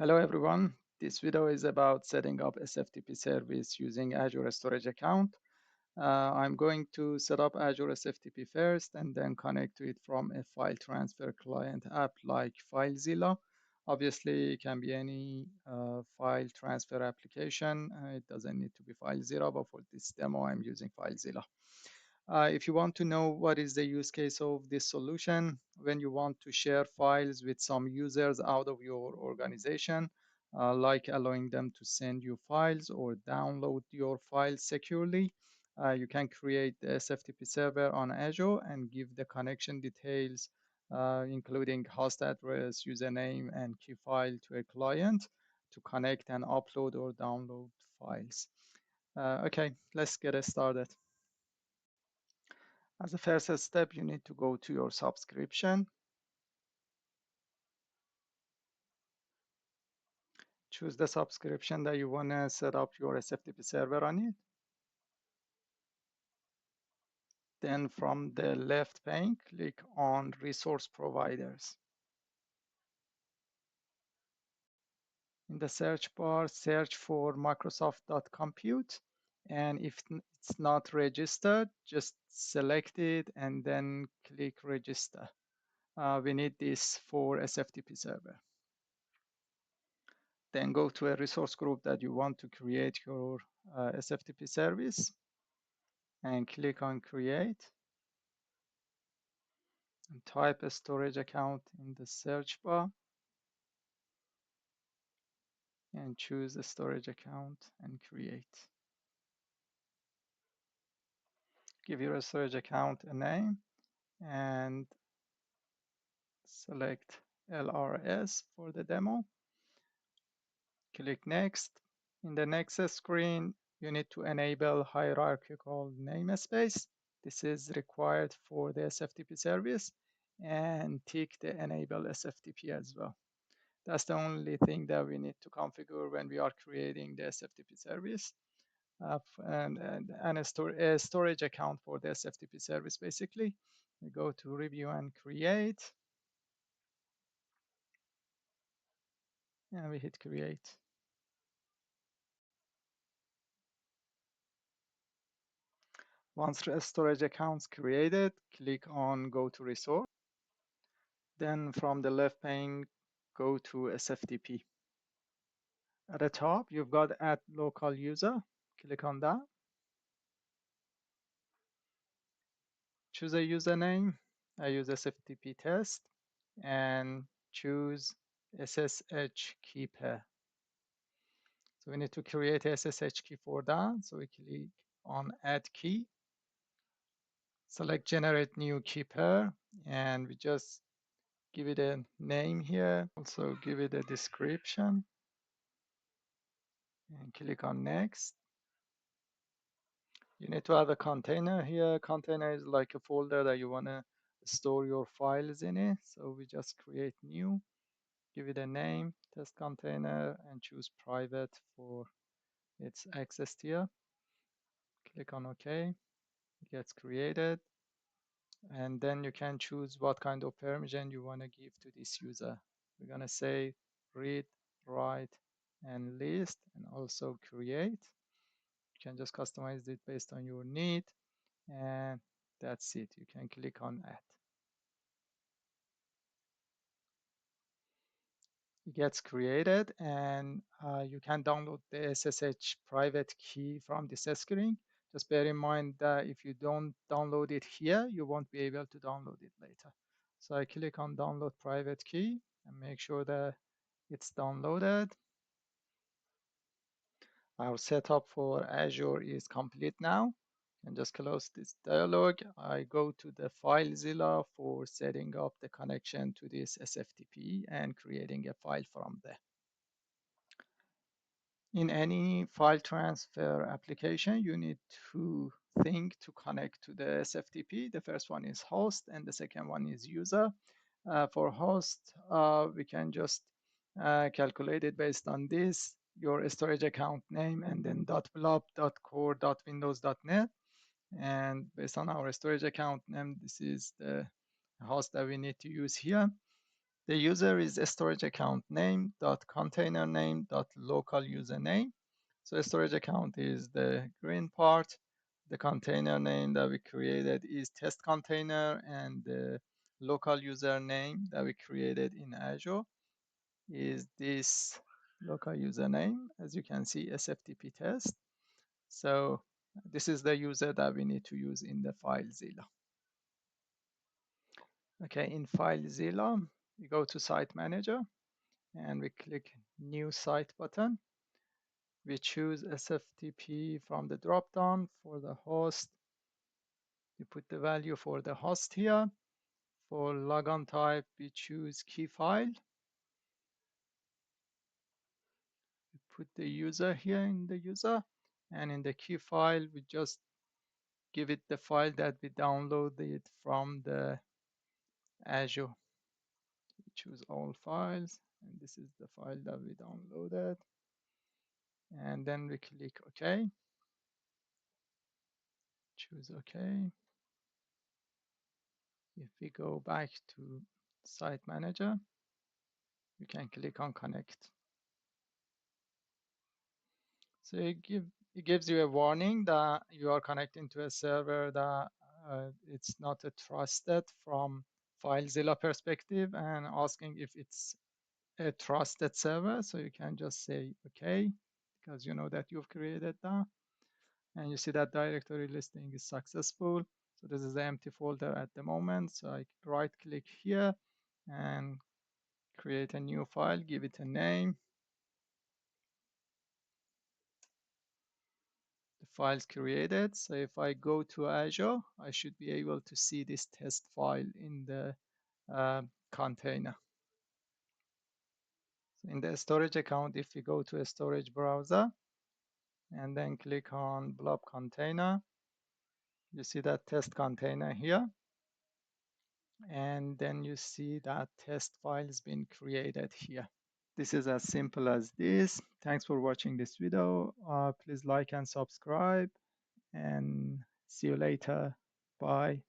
Hello everyone. This video is about setting up SFTP service using Azure Storage Account. I'm going to set up Azure SFTP first and then connect to it from a file transfer client app like FileZilla. Obviously, it can be any file transfer application. It doesn't need to be FileZilla, but for this demo, I'm using FileZilla. If you want to know what is the use case of this solution, when you want to share files with some users out of your organization, like allowing them to send you files or download your files securely, you can create the SFTP server on Azure and give the connection details, including host address, username, and key file to a client to connect and upload or download files. Okay, let's get started. As a first step, you need to go to your subscription, choose the subscription that you want to set up your SFTP server on it. Then from the left pane, click on resource providers. In the search bar, search for Microsoft.compute. And if it's not registered, just select it and then click register. We need this for SFTP server. Then go to a resource group that you want to create your SFTP service and click on create and type a storage account in the search bar and choose a storage account and create. Give your storage account a name and select LRS for the demo. Click next. In the next screen, you need to enable hierarchical namespace. This is required for the SFTP service, and tick the enable SFTP as well. That's the only thing that we need to configure when we are creating the SFTP service. And a storage account for the SFTP service, basically. We go to review and create, and we hit create. Once a storage account's created, click on go to resource. Then from the left pane, go to SFTP. At the top, you've got add local user. Click on that. Choose a username. I use SFTP test and choose SSH key pair. So we need to create a SSH key for that. So we click on add key, select generate new key pair, and we just give it a name here. Also give it a description and click on next. You need to have a container here. Container is like a folder that you want to store your files in it. So we just create new, give it a name, test container, and choose private for its access tier. Click on OK. It gets created. And then you can choose what kind of permission you want to give to this user. We're going to say read, write, and list, and also create. You can just customize it based on your need. And that's it. You can click on add. It gets created, and you can download the SSH private key from this screen. Just bear in mind that if you don't download it here, you won't be able to download it later. So I click on download private key and make sure that it's downloaded. Our setup for Azure is complete now. And just close this dialog. I go to the FileZilla for setting up the connection to this SFTP and creating a file from there. In any file transfer application, you need to think to connect to the SFTP. The first one is host and the second one is user. For host, we can just calculate it based on this, your storage account name, and then .blob.core.windows.net. And based on our storage account name, this is the host that we need to use here. The user is a storage account name dot container name dot local username. So a storage account is the green part. The container name that we created is test container, and the local username that we created in Azure is this local username. As you can see, SFTP test. So this is the user that we need to use in the FileZilla. Okay, in FileZilla, we go to Site Manager and we click New Site button. We choose SFTP from the dropdown for the host. We put the value for the host here. For logon type, we choose key file. We put the user here in the user, and in the key file, we just give it the file that we downloaded from the Azure. We choose all files, and this is the file that we downloaded. And then we click OK. Choose OK. If we go back to Site Manager, you can click on Connect. So it gives you a warning that you are connecting to a server that it's not a trusted from FileZilla perspective, and asking if it's a trusted server. So you can just say OK, because you know that you've created that. And you see that directory listing is successful. So this is the empty folder at the moment. So I right click here and create a new file, give it a name. The file's created. So if I go to Azure, I should be able to see this test file in the container. So in the storage account, if we go to a storage browser and then click on blob container, you see that test container here. And then you see that test file has been created here. This is as simple as this. Thanks for watching this video. Please like and subscribe, and see you later. Bye.